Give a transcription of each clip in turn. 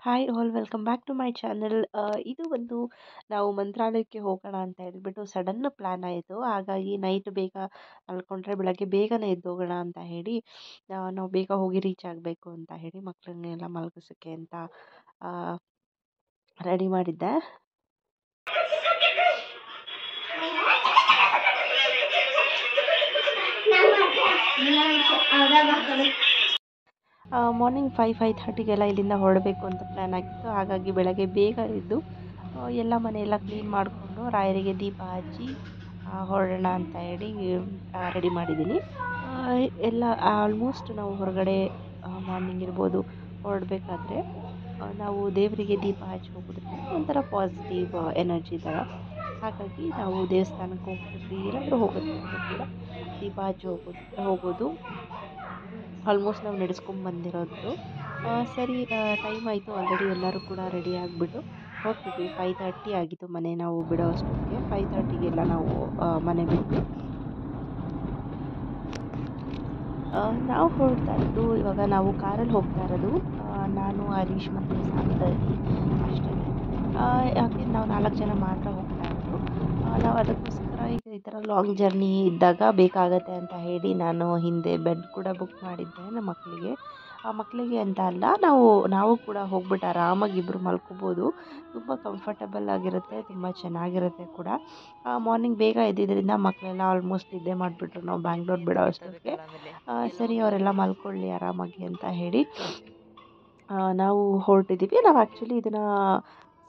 Hi all welcome back to my channel. ಇದು ಒಂದು ನಾವು ಮಂತ್ರಾಲಯಕ್ಕೆ ಹೋಗೋಣ ಅಂತ ಹೇಳ್ಬಿಟ್ಟು ಸಡನ್ ಪ್ಲ್ಯಾನ್ ಆಯಿತು. ಹಾಗಾಗಿ ನೈಟ್ ಬೇಗ ಮಲ್ಕೊಂಡ್ರೆ ಬೆಳಗ್ಗೆ ಬೇಗನೆ ಎದ್ದೋಗೋಣ ಅಂತ ಹೇಳಿ ನಾವು ಬೇಗ ಹೋಗಿ ರೀಚ್ ಆಗಬೇಕು ಅಂತ ಹೇಳಿ ಮಕ್ಕಳನ್ನೆಲ್ಲ ಮಲಗಿಸೋಕ್ಕೆ ಅಂತ ರೆಡಿ ಮಾಡಿದ್ದೆ. ಮಾರ್ನಿಂಗ್ 5:30ಗೆಲ್ಲ ಇಲ್ಲಿಂದ ಹೊರಡಬೇಕು ಅಂತ ಪ್ಲ್ಯಾನ್ ಆಗಿತ್ತು. ಹಾಗಾಗಿ ಬೆಳಗ್ಗೆ ಬೇಗ ಎದ್ದು ಎಲ್ಲ ಮನೆಯೆಲ್ಲ ಕ್ಲೀನ್ ಮಾಡಿಕೊಂಡು ರಾಯರಿಗೆ ದೀಪ ಹಚ್ಚಿ ಹೊರಡೋಣ ಅಂತ ಹೇಳಿ ರೆಡಿ ಮಾಡಿದ್ದೀನಿ. ಎಲ್ಲ ಆಲ್ಮೋಸ್ಟ್ ನಾವು ಹೊರಗಡೆ ಮಾರ್ನಿಂಗ್ ಇರ್ಬೋದು ಹೊರಡಬೇಕಾದ್ರೆ ನಾವು ದೇವರಿಗೆ ದೀಪ ಹಚ್ಚಿ ಹೋಗೋದ್ರಿಂದ ಒಂಥರ ಪಾಸಿಟಿವ್ ಎನರ್ಜಿ ಥರ. ಹಾಗಾಗಿ ನಾವು ದೇವಸ್ಥಾನಕ್ಕೆ ಹೋಗ್ತಿರ್ತೀವಿ, ಎಲ್ಲಾದರೂ ಹೋಗೋದ್ರಿಂದ ಕೂಡ ದೀಪ ಹಚ್ಚಿ ಹೋಗೋದು ಆಲ್ಮೋಸ್ಟ್ ನಾವು ನಡೆಸ್ಕೊಂಡು ಬಂದಿರೋದು. ಸರಿ, ಟೈಮ್ ಆಯಿತು. ಆಲ್ರೆಡಿ ಎಲ್ಲರೂ ಕೂಡ ರೆಡಿ ಆಗಿಬಿಟ್ಟು ಹೋಗ್ತಿದ್ವಿ. 5:30 ಆಗಿತ್ತು ಮನೆ ನಾವು ಬಿಡೋ ಅಷ್ಟೊತ್ತಿಗೆ. 5:30ಗೆಲ್ಲ ನಾವು ಮನೆ ಬಿಟ್ವಿ. ನಾವು ಹೊರಡ್ತಾ ಇರೋದು ಇವಾಗ ನಾವು ಕಾರಲ್ಲಿ ಹೋಗ್ತಾ ಇರೋದು. ನಾನು ಹರೀಶ್ ಮತ್ತು ಸಾಂದರಿ ಅಷ್ಟೇ. ಯಾಕೆ ನಾವು 4 ಜನ ಮಾತ್ರ ಹೋಗ್ತಾ ಇರೋದು. ನಾವು ಅದಕ್ಕೋಸ್ಕರ ಈಗ ಈ ಥರ ಲಾಂಗ್ ಜರ್ನಿ ಇದ್ದಾಗ ಬೇಕಾಗತ್ತೆ ಅಂತ ಹೇಳಿ ನಾನು ಹಿಂದೆ ಬೆಡ್ ಕೂಡ ಬುಕ್ ಮಾಡಿದ್ದೆ ನಮ್ಮ ಮಕ್ಕಳಿಗೆ ಅಂತ ಅಲ್ಲ, ನಾವು ಕೂಡ ಹೋಗ್ಬಿಟ್ಟು ಆರಾಮಾಗಿ ಇಬ್ಬರು ಮಲ್ಕೋಬೋದು. ತುಂಬ ಕಂಫರ್ಟಬಲ್ ಆಗಿರುತ್ತೆ, ತುಂಬ ಚೆನ್ನಾಗಿರುತ್ತೆ ಕೂಡ. ಮಾರ್ನಿಂಗ್ ಬೇಗ ಎದ್ದಿದ್ದರಿಂದ ಮಕ್ಕಳೆಲ್ಲ ಆಲ್ಮೋಸ್ಟ್ ನಿದ್ದೆ ಮಾಡಿಬಿಟ್ರು ನಾವು ಬ್ಯಾಂಗ್ಳೂರ್ ಬಿಡೋ ಅಷ್ಟೊತ್ತಿಗೆ. ಸರಿ, ಅವರೆಲ್ಲ ಮಲ್ಕೊಳ್ಳಿ ಆರಾಮಾಗಿ ಅಂತ ಹೇಳಿ ನಾವು ಹೊರಟಿದ್ದೀವಿ. ನಾವು ಆ್ಯಕ್ಚುಲಿ ಇದನ್ನು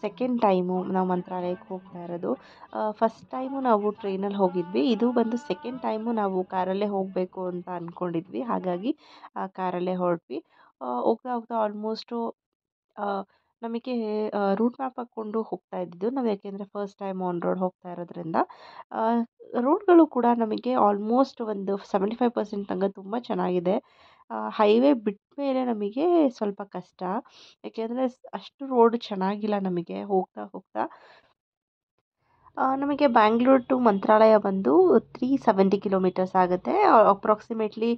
ಸೆಕೆಂಡ್ ಟೈಮು ನಾವು ಮಂತ್ರಾಲಯಕ್ಕೆ ಹೋಗ್ತಾ ಇರೋದು. ಫಸ್ಟ್ ಟೈಮು ನಾವು ಟ್ರೈನಲ್ಲಿ ಹೋಗಿದ್ವಿ. ಇದು ಬಂದು ಸೆಕೆಂಡ್ ಟೈಮು ನಾವು ಕಾರಲ್ಲೇ ಹೋಗಬೇಕು ಅಂತ ಅಂದ್ಕೊಂಡಿದ್ವಿ. ಹಾಗಾಗಿ ಕಾರಲ್ಲೇ ಹೊರಟ್ವಿ. ಹೋಗ್ತಾ ಹೋಗ್ತಾ ಆಲ್ಮೋಸ್ಟು ನಮಗೆ ರೂಟ್ ಮ್ಯಾಪ್ ಹಾಕ್ಕೊಂಡು ಹೋಗ್ತಾ ಇದ್ದಿದ್ದು ನಾವು, ಯಾಕೆಂದರೆ ಫಸ್ಟ್ ಟೈಮ್ ಆನ್ ರೋಡ್ ಹೋಗ್ತಾ ಇರೋದ್ರಿಂದ. ರೋಡ್ಗಳು ಕೂಡ ನಮಗೆ ಆಲ್ಮೋಸ್ಟ್ ಒಂದು 75% ತನಕ ತುಂಬ ಚೆನ್ನಾಗಿದೆ. ಹೈವೇ ಬಿಟ್ಟ ಮೇಲೆ ನಮಗೆ ಸ್ವಲ್ಪ ಕಷ್ಟ, ಯಾಕೆಂದರೆ ಅಷ್ಟು ರೋಡ್ ಚೆನ್ನಾಗಿಲ್ಲ ನಮಗೆ ಹೋಗ್ತಾ ಹೋಗ್ತಾ. ನಮಗೆ ಬ್ಯಾಂಗ್ಳೂರ್ ಟು ಮಂತ್ರಾಲಯ ಬಂದು 370 ಕಿಲೋಮೀಟರ್ಸ್ ಆಗುತ್ತೆ. ಅಪ್ರಾಕ್ಸಿಮೇಟ್ಲಿ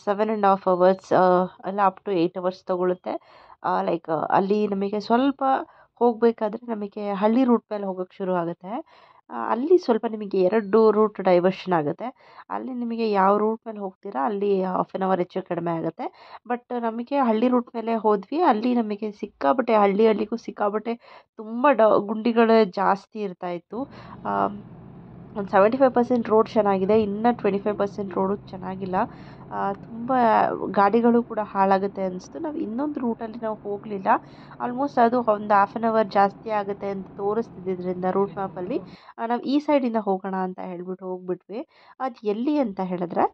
7.5 ಅವರ್ಸ್ ಎಲ್ಲ ಅಪ್ ಟು 8 ಅವರ್ಸ್ ತೊಗೊಳುತ್ತೆ. ಲೈಕ್ ಅಲ್ಲಿ ನಮಗೆ ಸ್ವಲ್ಪ ಹೋಗಬೇಕಾದ್ರೆ ನಮಗೆ ಹಳ್ಳಿ ರೂಟ್ ಮೇಲೆ ಹೋಗೋಕ್ಕೆ ಶುರು ಆಗುತ್ತೆ. ಅಲ್ಲಿ ಸ್ವಲ್ಪ ನಿಮಗೆ 2 ರೂಟ್ ಡೈವರ್ಷನ್ ಆಗುತ್ತೆ. ಅಲ್ಲಿ ನಿಮಗೆ ಯಾವ ರೂಟ್ ಮೇಲೆ ಹೋಗ್ತೀರಾ ಅಲ್ಲಿ ಹಾಫ್ ಆನ್ ಅವರ್ ಹೆಚ್ಚು ಕಡಿಮೆ ಆಗುತ್ತೆ. ಬಟ್ ನಮಗೆ ಹಳ್ಳಿ ರೂಟ್ ಮೇಲೆ ಹೋದ್ವಿ. ಅಲ್ಲಿ ನಮಗೆ ಸಿಕ್ಕಾಪಟ್ಟೆ ಹಳ್ಳಿಗೂ ಸಿಕ್ಕಾಪಟ್ಟೆ ತುಂಬ ಗುಂಡಿಗಳು ಜಾಸ್ತಿ ಇರ್ತಾಯಿತ್ತು. ಒಂದು 75% ರೋಡ್ ಚೆನ್ನಾಗಿದೆ, ಇನ್ನು 25% ರೋಡು ಚೆನ್ನಾಗಿಲ್ಲ. ತುಂಬ ಗಾಡಿಗಳು ಕೂಡ ಹಾಳಾಗುತ್ತೆ ಅನಿಸ್ತು. ನಾವು ಇನ್ನೊಂದು ರೂಟಲ್ಲಿ ನಾವು ಹೋಗಲಿಲ್ಲ. ಆಲ್ಮೋಸ್ಟ್ ಅದು ಒಂದು ಹಾಫ್ ಆನ್ ಅವರ್ ಜಾಸ್ತಿ ಆಗುತ್ತೆ ಅಂತ ತೋರಿಸ್ತಿದ್ದರಿಂದ ರೂಟ್ ಮ್ಯಾಪಲ್ಲಿ ನಾವು ಈ ಸೈಡಿಂದ ಹೋಗೋಣ ಅಂತ ಹೇಳ್ಬಿಟ್ಟು ಹೋಗ್ಬಿಟ್ವಿ. ಅದು ಎಲ್ಲಿ ಅಂತ ಹೇಳಿದ್ರೆ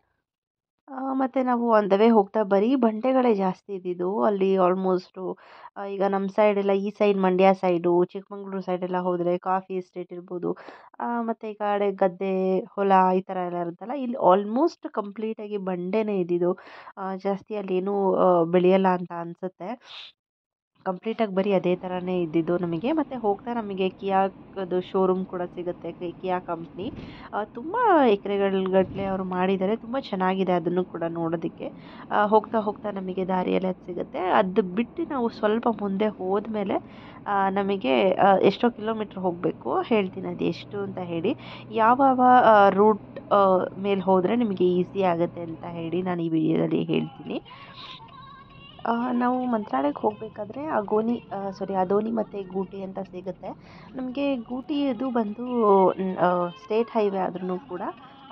ಮತ್ತು ನಾವು ಆನ್ ದ ವೇ ಹೋಗ್ತಾ ಬರೀ ಬಂಡೆಗಳೇ ಜಾಸ್ತಿ ಇದ್ದಿದ್ದು ಅಲ್ಲಿ. ಆಲ್ಮೋಸ್ಟು ಈಗ ನಮ್ಮ ಸೈಡೆಲ್ಲ ಈ ಸೈಡ್ ಮಂಡ್ಯ ಸೈಡು, ಚಿಕ್ಕಮಂಗ್ಳೂರು ಸೈಡೆಲ್ಲ ಹೋದರೆ ಕಾಫಿ ಎಸ್ಟೇಟ್ ಇರ್ಬೋದು, ಮತ್ತು ಈ ಕಡೆ ಗದ್ದೆ ಹೊಲ ಈ ಥರ ಎಲ್ಲ ಇರುತ್ತಲ್ಲ, ಇಲ್ಲಿ ಆಲ್ಮೋಸ್ಟ್ ಕಂಪ್ಲೀಟಾಗಿ ಬಂಡೆನೇ ಇದ್ದಿದ್ದು. ಜಾಸ್ತಿ ಅಲ್ಲೇನೂ ಬೆಳೆಯಲ್ಲ ಅಂತ ಅನಿಸುತ್ತೆ. ಕಂಪ್ಲೀಟಾಗಿ ಬರೀ ಅದೇ ಥರನೇ ಇದ್ದಿದ್ದು ನಮಗೆ. ಮತ್ತು ಹೋಗ್ತಾ ನಮಗೆ ಕಿಯಾದು ಶೋರೂಮ್ ಕೂಡ ಸಿಗುತ್ತೆ, ಕಿಯಾ ಕಂಪ್ನಿ. ತುಂಬ ಎಕರೆಗಟ್ಟಲೆ ಅವರು ಮಾಡಿದ್ದಾರೆ, ತುಂಬ ಚೆನ್ನಾಗಿದೆ ಅದನ್ನು ಕೂಡ ನೋಡೋದಕ್ಕೆ. ಹೋಗ್ತಾ ಹೋಗ್ತಾ ನಮಗೆ ದಾರಿಯಲ್ಲಿ ಅದು ಸಿಗುತ್ತೆ. ಅದು ಬಿಟ್ಟು ನಾವು ಸ್ವಲ್ಪ ಮುಂದೆ ಹೋದ್ಮೇಲೆ ನಮಗೆ ಎಷ್ಟೋ ಕಿಲೋಮೀಟ್ರ್ ಹೋಗಬೇಕು, ಹೇಳ್ತೀನಿ ಅದು ಎಷ್ಟು ಅಂತ ಹೇಳಿ. ಯಾವ ರೂಟ್ ಮೇಲೆ ಹೋದರೆ ನಿಮಗೆ ಈಸಿ ಆಗುತ್ತೆ ಅಂತ ಹೇಳಿ ನಾನು ಈ ವಿಡಿಯೋದಲ್ಲಿ ಹೇಳ್ತೀನಿ. ನಾವು ಮಂತ್ರಾಲಯಕ್ಕೆ ಹೋಗಬೇಕಾದ್ರೆ ಅದೋನಿ ಮತ್ತು ಗೂಟಿ ಅಂತ ಸಿಗುತ್ತೆ. ನಮಗೆ ಗೂಟಿದು ಬಂದು ಸ್ಟೇಟ್ ಹೈವೇ ಆದ್ರೂ ಕೂಡ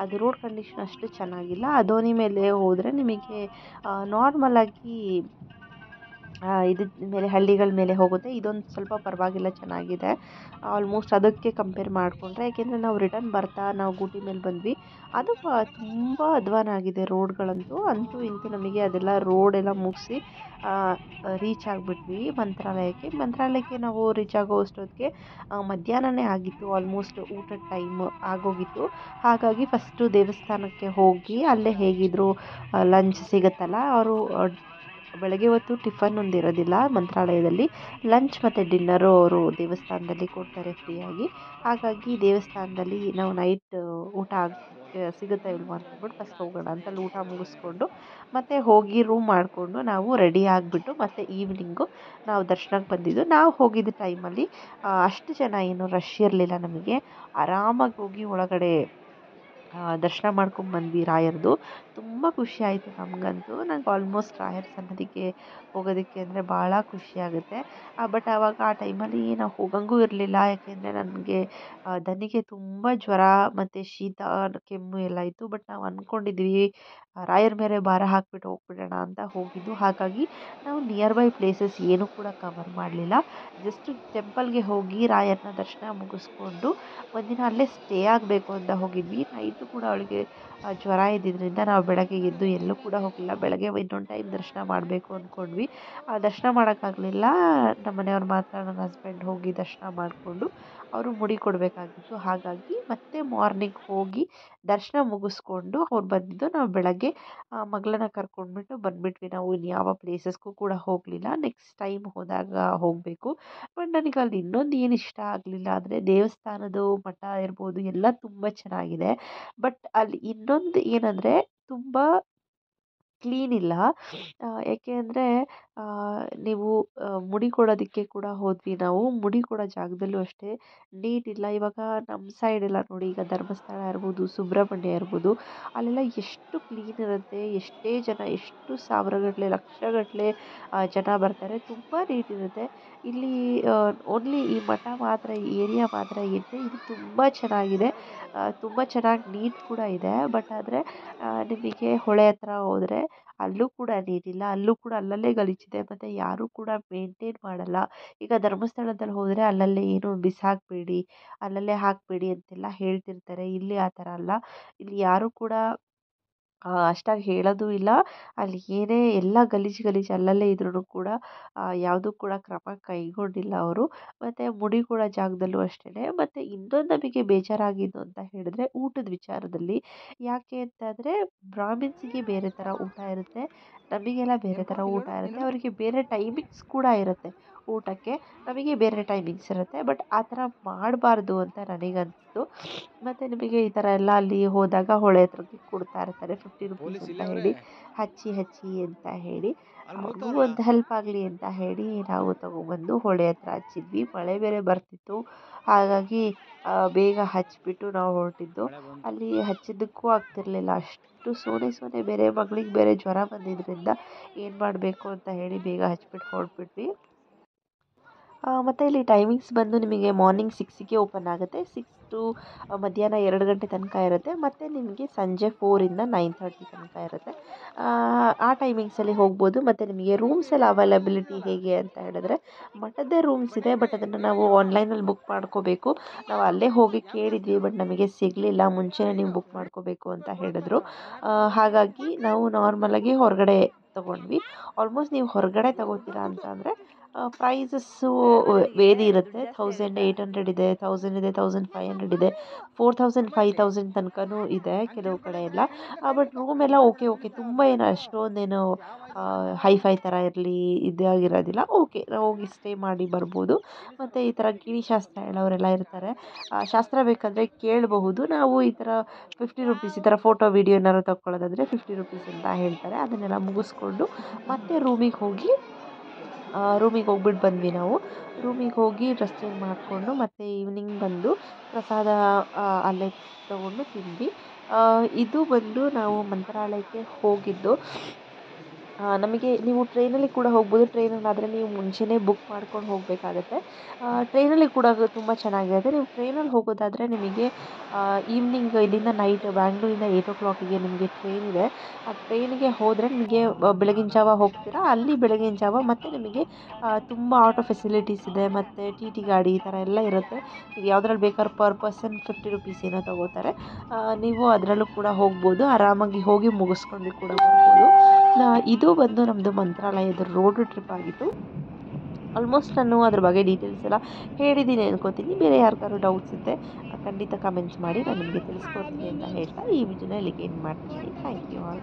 ಅದು ರೋಡ್ ಕಂಡೀಷನ್ ಅಷ್ಟು ಚೆನ್ನಾಗಿಲ್ಲ. ಅದೋನಿ ಮೇಲೆ ಹೋದರೆ ನಿಮಗೆ ನಾರ್ಮಲಾಗಿ ಇದ್ರ ಮೇಲೆ ಹಳ್ಳಿಗಳ ಮೇಲೆ ಹೋಗುತ್ತೆ. ಇದೊಂದು ಸ್ವಲ್ಪ ಪರವಾಗಿಲ್ಲ, ಚೆನ್ನಾಗಿದೆ ಆಲ್ಮೋಸ್ಟ್ ಅದಕ್ಕೆ ಕಂಪೇರ್ ಮಾಡಿಕೊಂಡ್ರೆ. ಯಾಕೆಂದರೆ ನಾವು ರಿಟರ್ನ್ ಬರ್ತಾ ನಾವು ಗೂಟಿ ಮೇಲೆ ಬಂದ್ವಿ, ಅದು ತುಂಬ ಅಧ್ವಾನ ಆಗಿದೆ ರೋಡ್ಗಳಂತೂ. ಇಂತೂ ನಮಗೆ ಅದೆಲ್ಲ ರೋಡೆಲ್ಲ ಮುಗಿಸಿ ರೀಚ್ ಆಗಿಬಿಟ್ವಿ ಮಂತ್ರಾಲಯಕ್ಕೆ ನಾವು ರೀಚ್ ಆಗೋ ಅಷ್ಟೊತ್ತಿಗೆ ಮಧ್ಯಾಹ್ನನೇ ಆಗಿತ್ತು. ಆಲ್ಮೋಸ್ಟ್ ಊಟದ ಟೈಮ್ ಆಗೋಗಿತ್ತು. ಹಾಗಾಗಿ ಫಸ್ಟು ದೇವಸ್ಥಾನಕ್ಕೆ ಹೋಗಿ ಅಲ್ಲೇ ಹೇಗಿದ್ದರೂ ಲಂಚ್ ಸಿಗುತ್ತಲ್ಲ, ಅವರು ಬೆಳಗ್ಗೆ ಹೊತ್ತು ಟಿಫನ್ ಒಂದು ಇರೋದಿಲ್ಲ ಮಂತ್ರಾಲಯದಲ್ಲಿ, ಲಂಚ್ ಮತ್ತು ಡಿನ್ನರು ಅವರು ದೇವಸ್ಥಾನದಲ್ಲಿ ಕೊಡ್ತಾರೆ ಫ್ರೀಯಾಗಿ. ಹಾಗಾಗಿ ದೇವಸ್ಥಾನದಲ್ಲಿ ನಾವು ನೈಟ್ ಊಟ ಸಿಗುತ್ತಾ ಇಲ್ವಾ ಅಂದ್ಬಿಟ್ಟು ಫಸ್ಟ್ ಹೋಗೋಣ ಅಂತ ಅಲ್ಲಿ ಊಟ ಮುಗಿಸ್ಕೊಂಡು ಮತ್ತೆ ಹೋಗಿ ರೂಮ್ ಮಾಡಿಕೊಂಡು ನಾವು ರೆಡಿ ಆಗಿಬಿಟ್ಟು ಮತ್ತೆ ಈವ್ನಿಂಗು ನಾವು ದರ್ಶನಕ್ಕೆ ಬಂದಿದ್ದು. ನಾವು ಹೋಗಿದ್ದ ಟೈಮಲ್ಲಿ ಅಷ್ಟು ಜನ ಏನು ರಶ್ ಇರಲಿಲ್ಲ ನಮಗೆ. ಆರಾಮಾಗಿ ಹೋಗಿ ಒಳಗಡೆ ದರ್ಶನ ಮಾಡ್ಕೊಂಬಂದ್ವಿ ರಾಯರದು. ತುಂಬ ಖುಷಿ ಆಯಿತು ನಮಗಂತೂ. ನಂಗೆ ಆಲ್ಮೋಸ್ಟ್ ರಾಯರ ಸನ್ನಿಧಿಗೆ ಹೋಗೋದಕ್ಕೆ ಅಂದರೆ ಭಾಳ ಖುಷಿಯಾಗುತ್ತೆ. ಬಟ್ ಆವಾಗ ಆ ಟೈಮಲ್ಲಿ ನಾವು ಹೋಗಂಗೂ ಇರಲಿಲ್ಲ. ಯಾಕೆಂದರೆ ನನಗೆ ದನಿಗೆ ತುಂಬ ಜ್ವರ ಮತ್ತು ಶೀತ ಕೆಮ್ಮು ಎಲ್ಲ ಇತ್ತು. ಬಟ್ ನಾವು ಅಂದ್ಕೊಂಡಿದ್ವಿ ರಾಯರ ಮೇಲೆ ಭಾರ ಹಾಕ್ಬಿಟ್ಟು ಹೋಗ್ಬಿಡೋಣ ಅಂತ ಹೋಗಿದ್ದು. ಹಾಗಾಗಿ ನಾವು ನಿಯರ್ ಬೈ ಪ್ಲೇಸಸ್ ಏನೂ ಕೂಡ ಕವರ್ ಮಾಡಲಿಲ್ಲ. ಜಸ್ಟ್ ಟೆಂಪಲ್ಗೆ ಹೋಗಿ ರಾಯರನ್ನ ದರ್ಶನ ಮುಗಿಸ್ಕೊಂಡು ಒಂದಿನ ಅಲ್ಲೇ ಸ್ಟೇ ಆಗಬೇಕು ಅಂತ ಹೋಗಿದ್ವಿ. ನೈಟು ಕೂಡ ಅವಳಿಗೆ ಜ್ವರ ಇದ್ದಿದ್ದರಿಂದ ನಾವು ಬೆಳಗ್ಗೆ ಎದ್ದು ಎಲ್ಲೂ ಕೂಡ ಹೋಗಲಿಲ್ಲ. ಬೆಳಗ್ಗೆ ಇನ್ನೊಂದು ಟೈಮ್ ದರ್ಶನ ಮಾಡಬೇಕು ಅಂದ್ಕೊಂಡ್ವಿ. ದರ್ಶನ ಮಾಡೋಕ್ಕಾಗಲಿಲ್ಲ. ನಮ್ಮ ಮನೆಯವ್ರು ಮಾತ್ರ, ನನ್ನ ಹಸ್ಬೆಂಡ್ ಹೋಗಿ ದರ್ಶನ ಮಾಡಿಕೊಂಡು ಅವರು ಮುಡಿ ಕೊಡಬೇಕಾಗಿತ್ತು. ಹಾಗಾಗಿ ಮತ್ತೆ ಮಾರ್ನಿಂಗ್ ಹೋಗಿ ದರ್ಶನ ಮುಗಿಸ್ಕೊಂಡು ಅವ್ರು ಬಂದಿದ್ದು. ನಾವು ಬೆಳಗ್ಗೆ ಮಗಳನ್ನ ಕರ್ಕೊಂಡ್ಬಿಟ್ಟು ಬಂದುಬಿಟ್ವಿ. ನಾವು ಇನ್ಯಾವ ಪ್ಲೇಸಸ್ಗೂ ಕೂಡ ಹೋಗಲಿಲ್ಲ. ನೆಕ್ಸ್ಟ್ ಟೈಮ್ ಹೋದಾಗ ಹೋಗಬೇಕು. ಬಟ್ ನನಗೆ ಅಲ್ಲಿ ಇನ್ನೊಂದು ಏನು ಇಷ್ಟ ಆಗಲಿಲ್ಲ ಅಂದರೆ ದೇವಸ್ಥಾನದ ಮಠ ಇರ್ಬೋದು ಎಲ್ಲ ತುಂಬ ಚೆನ್ನಾಗಿದೆ. ಬಟ್ ಅಲ್ಲಿ ಇನ್ನೊಂದು ಏನಂದರೆ ತುಂಬ ಕ್ಲೀನ್ ಇಲ್ಲ. ಏಕೆ ಅಂದರೆ ನೀವು ಮುಡಿ ಕೊಡೋದಕ್ಕೆ ಕೂಡ ಹೋದ್ವಿ ನಾವು. ಮುಡಿ ಕೊಡೋ ಜಾಗದಲ್ಲೂ ಅಷ್ಟೇ ನೀಟ್ ಇಲ್ಲ. ಇವಾಗ ನಮ್ಮ ಸೈಡೆಲ್ಲ ನೋಡಿ, ಈಗ ಧರ್ಮಸ್ಥಳ ಇರ್ಬೋದು, ಸುಬ್ರಹ್ಮಣ್ಯ ಇರ್ಬೋದು, ಅಲ್ಲೆಲ್ಲ ಎಷ್ಟು ಕ್ಲೀನ್ ಇರುತ್ತೆ. ಎಷ್ಟೇ ಜನ, ಎಷ್ಟು ಸಾವಿರಗಟ್ಟಲೆ ಲಕ್ಷಗಟ್ಟಲೆ ಜನ ಬರ್ತಾರೆ. ತುಂಬ ನೀಟ್ ಇರುತ್ತೆ. ಇಲ್ಲಿ ಓನ್ಲಿ ಈ ಮಠ ಮಾತ್ರ, ಈ ಏರಿಯಾ ಮಾತ್ರ ಇದೆ. ಇದು ತುಂಬ ಚೆನ್ನಾಗಿದೆ. ತುಂಬ ಚೆನ್ನಾಗಿ ನೀಟ್ ಕೂಡ ಇದೆ. ಬಟ್ ಆದರೆ ನಿಮಗೆ ಹೊಳೆ ಹತ್ರ ಹೋದರೆ ಅಲ್ಲೂ ಕೂಡ ನೀರಿಲ್ಲ. ಅಲ್ಲೂ ಕೂಡ ಅಲ್ಲಲ್ಲೇ ಗಲೀಜಿದೆ. ಮತ್ತು ಯಾರೂ ಕೂಡ ಮೇಂಟೈನ್ ಮಾಡಲ್ಲ. ಈಗ ಧರ್ಮಸ್ಥಳದಲ್ಲಿ ಹೋದರೆ ಅಲ್ಲಲ್ಲೇ ಏನು ಬಿಸಾಕಬೇಡಿ, ಅಲ್ಲಲ್ಲೇ ಹಾಕಬೇಡಿ ಅಂತೆಲ್ಲ ಹೇಳ್ತಿರ್ತಾರೆ. ಇಲ್ಲಿ ಆ ಥರ ಅಲ್ಲ. ಇಲ್ಲಿ ಯಾರೂ ಕೂಡ ಅಷ್ಟಾಗಿ ಹೇಳೋದು ಇಲ್ಲ. ಅಲ್ಲಿ ಏನೇ ಎಲ್ಲ ಗಲೀಜು ಗಲೀಜು ಅಲ್ಲಲ್ಲೇ ಇದ್ರೂ ಕೂಡ ಯಾವುದೂ ಕೂಡ ಕ್ರಮ ಕೈಗೊಂಡಿಲ್ಲ ಅವರು. ಮತ್ತು ಮುಡಿ ಕೊಡೋ ಜಾಗದಲ್ಲೂ ಅಷ್ಟೇ. ಮತ್ತು ಇನ್ನೊಂದು ನಮಗೆ ಬೇಜಾರಾಗಿದ್ದು ಅಂತ ಹೇಳಿದ್ರೆ ಊಟದ ವಿಚಾರದಲ್ಲಿ. ಯಾಕೆ ಅಂತಂದರೆ ಬ್ರಾಹ್ಮಿನ್ಸಿಗೆ ಬೇರೆ ಥರ ಊಟ ಇರುತ್ತೆ, ನಮಗೆಲ್ಲ ಬೇರೆ ಥರ ಊಟ ಇರುತ್ತೆ. ಅವರಿಗೆ ಬೇರೆ ಟೈಮಿಂಗ್ಸ್ ಕೂಡ ಇರುತ್ತೆ ಊಟಕ್ಕೆ, ನಮಗೆ ಬೇರೆ ಟೈಮಿಂಗ್ಸ್ ಇರುತ್ತೆ. ಬಟ್ ಆ ಥರ ಮಾಡಬಾರ್ದು ಅಂತ ನನಗನ್ನಿಸ್ತು. ಮತ್ತು ನಿಮಗೆ ಈ ಥರ ಎಲ್ಲ ಅಲ್ಲಿ ಹೋದಾಗ ಹೊಳೆ ಹತ್ರಕ್ಕೆ ಕೊಡ್ತಾ ಇರ್ತಾರೆ 50 ರುಪೀಸ್ ಅಂತ ಹೇಳಿ, ಹಚ್ಚಿ ಹಚ್ಚಿ ಅಂತ ಹೇಳಿ. ಅವ್ರಿಗೂ ಒಂದು ಹೆಲ್ಪ್ ಆಗಲಿ ಅಂತ ಹೇಳಿ ನಾವು ತಗೊಬಂದು ಹೊಳೆ ಹತ್ರ ಹಚ್ಚಿದ್ವಿ. ಮಳೆ ಬೇರೆ ಬರ್ತಿತ್ತು. ಹಾಗಾಗಿ ಬೇಗ ಹಚ್ಚಿಬಿಟ್ಟು ನಾವು ಹೊರಟಿದ್ದು. ಅಲ್ಲಿ ಹಚ್ಚಿದ್ದಕ್ಕೂ ಆಗ್ತಿರ್ಲಿಲ್ಲ. ಅಷ್ಟು ಸೋನೆ ಸೋನೆ, ಬೇರೆ ಮಗಳಿಗೆ ಬೇರೆ ಜ್ವರ ಬಂದಿದ್ದರಿಂದ ಏನು ಮಾಡಬೇಕು ಅಂತ ಹೇಳಿ ಬೇಗ ಹಚ್ಬಿಟ್ಟು ಹೊರಟ್ಬಿಟ್ವಿ. ಮತ್ತು ಇಲ್ಲಿ ಟೈಮಿಂಗ್ಸ್ ಬಂದು ನಿಮಗೆ ಮಾರ್ನಿಂಗ್ 6ಗೆ ಓಪನ್ ಆಗುತ್ತೆ. 6 ಟು ಮಧ್ಯಾಹ್ನ 2 ಗಂಟೆ ತನಕ ಇರುತ್ತೆ. ಮತ್ತು ನಿಮಗೆ ಸಂಜೆ 4ಇಂದ 9:30 ತನಕ ಇರುತ್ತೆ. ಆ ಟೈಮಿಂಗ್ಸಲ್ಲಿ ಹೋಗ್ಬೋದು. ಮತ್ತು ನಿಮಗೆ ರೂಮ್ಸ್ ಎಲ್ಲ ಅವೈಲಬಿಲಿಟಿ ಹೇಗೆ ಅಂತ ಹೇಳಿದ್ರೆ, ಮಠದ್ದೇ ರೂಮ್ಸ್ ಇದೆ. ಬಟ್ ಅದನ್ನು ನಾವು ಆನ್ಲೈನಲ್ಲಿ ಬುಕ್ ಮಾಡ್ಕೋಬೇಕು. ನಾವು ಅಲ್ಲೇ ಹೋಗಿ ಕೇಳಿದ್ವಿ, ಬಟ್ ನಮಗೆ ಸಿಗಲಿಲ್ಲ. ಮುಂಚೆನೇ ನೀವು ಬುಕ್ ಮಾಡ್ಕೋಬೇಕು ಅಂತ ಹೇಳಿದ್ರು. ಹಾಗಾಗಿ ನಾವು ನಾರ್ಮಲಾಗಿ ಹೊರಗಡೆ ತೊಗೊಂಡ್ವಿ. ಆಲ್ಮೋಸ್ಟ್ ನೀವು ಹೊರಗಡೆ ತೊಗೋತೀರಾ ಅಂತ ಅಂದರೆ ಪ್ರೈಸಸ್ಸು ವೇರಿ ಇರುತ್ತೆ. 1800 ಇದೆ, 1000 ಇದೆ, 1500 ಇದೆ, 4000 5000 ತನಕನೂ ಇದೆ ಕೆಲವು ಕಡೆ ಎಲ್ಲ. ಬಟ್ ರೂಮ್ ಎಲ್ಲ ಓಕೆ. ತುಂಬ ಏನು ಅಷ್ಟೊಂದೇನು ಹೈಫೈ ಥರ ಇರಲಿ ಇದಾಗಿರೋದಿಲ್ಲ. ಓಕೆ, ನಾವು ಹೋಗಿ ಸ್ಟೇ ಮಾಡಿ ಬರ್ಬೋದು. ಮತ್ತು ಈ ಥರ ಗಿಣಿಶಾಸ್ತ್ರ ಹೇಳೋರೆಲ್ಲ ಇರ್ತಾರೆ. ಶಾಸ್ತ್ರ ಬೇಕಂದರೆ ಕೇಳಬಹುದು. ನಾವು ಈ ಥರ 50 ರುಪೀಸ್, ಈ ಥರ ಫೋಟೋ ವೀಡಿಯೋ ಏನಾದ್ರು ತಗೊಳ್ಳೋದಾದರೆ 50 ರುಪೀಸ್ ಅಂತ ಹೇಳ್ತಾರೆ. ಅದನ್ನೆಲ್ಲ ಮುಗಿಸ್ಕೊಂಡು ಮತ್ತೆ ರೂಮಿಗೆ ಹೋಗ್ಬಿಟ್ಟು ಬಂದ್ವಿ ನಾವು. ರೂಮಿಗೆ ಹೋಗಿ ಡ್ರೆಸ್ ಚೇಂಜ್ ಮಾಡಿಕೊಂಡು ಮತ್ತೆ ಈವ್ನಿಂಗ್ ಬಂದು ಪ್ರಸಾದ ಅಲ್ಲೇ ತೊಗೊಂಡು ತಿಂದ್ವಿ. ಇದು ಬಂದು ನಾವು ಮಂತ್ರಾಲಯಕ್ಕೆ ಹೋಗಿದ್ದು. ನಮಗೆ ನೀವು ಟ್ರೈನಲ್ಲಿ ಕೂಡ ಹೋಗ್ಬೋದು. ಟ್ರೈನಲ್ಲಾದರೆ ನೀವು ಮುಂಚೆನೇ ಬುಕ್ ಮಾಡ್ಕೊಂಡು ಹೋಗಬೇಕಾಗತ್ತೆ. ಟ್ರೈನಲ್ಲಿ ಕೂಡ ತುಂಬ ಚೆನ್ನಾಗಿರುತ್ತೆ. ನೀವು ಟ್ರೈನಲ್ಲಿ ಹೋಗೋದಾದರೆ ನಿಮಗೆ ಈವ್ನಿಂಗ್ ಇಲ್ಲಿಂದ ನೈಟ್ ಬ್ಯಾಂಗ್ಳೂರಿಂದ 8 o'clockಗೆ ನಿಮಗೆ ಟ್ರೈನ್ ಇದೆ. ಆ ಟ್ರೈನಿಗೆ ಹೋದರೆ ನಿಮಗೆ ಬೆಳಗಿನ ಜಾವ ಹೋಗ್ತೀರಾ, ಅಲ್ಲಿ ಬೆಳಗಿನ ಜಾವ ಮತ್ತು ನಿಮಗೆ ತುಂಬ ಆಟೋ ಫೆಸಿಲಿಟೀಸ್ ಇದೆ. ಮತ್ತು ಟಿ ಟಿ ಗಾಡಿ ಈ ಥರ ಎಲ್ಲ ಇರುತ್ತೆ. ನೀವು ಯಾವುದ್ರಲ್ಲಿ ಬೇಕಾದ್ರೂ ಪರ್ ಪರ್ಸನ್ 50 ರುಪೀಸ್ ಏನೋ ತೊಗೋತಾರೆ. ನೀವು ಅದರಲ್ಲೂ ಕೂಡ ಹೋಗ್ಬೋದು. ಆರಾಮಾಗಿ ಹೋಗಿ ಮುಗಿಸ್ಕೊಂಡು ಕೂಡ ಬರ್ಬೋದು. ಇದು ಬಂದು ನಮ್ಮದು ಮಂತ್ರಾಲಯದ ರೋಡ್ ಟ್ರಿಪ್ ಆಗಿತ್ತು. ಆಲ್ಮೋಸ್ಟ್ ನಾನು ಅದ್ರ ಬಗ್ಗೆ ಡೀಟೇಲ್ಸ್ ಎಲ್ಲ ಹೇಳಿದ್ದೀನಿ ಅನ್ಕೋತೀನಿ. ಬೇರೆ ಯಾರಿಗಾದ್ರು ಡೌಟ್ಸ್ ಇದ್ದರೆ ಖಂಡಿತ ಕಮೆಂಟ್ಸ್ ಮಾಡಿ, ನಾನು ನಿಮಗೆ ತಿಳಿಸ್ಕೊಡ್ತೀನಿ ಅಂತ ಹೇಳ್ತಾ ಈ ವಿಡಿಯೋನ ಇಲ್ಲಿಗೆ ಎಂಡ್ ಮಾಡ್ತೀನಿ. Thank you all.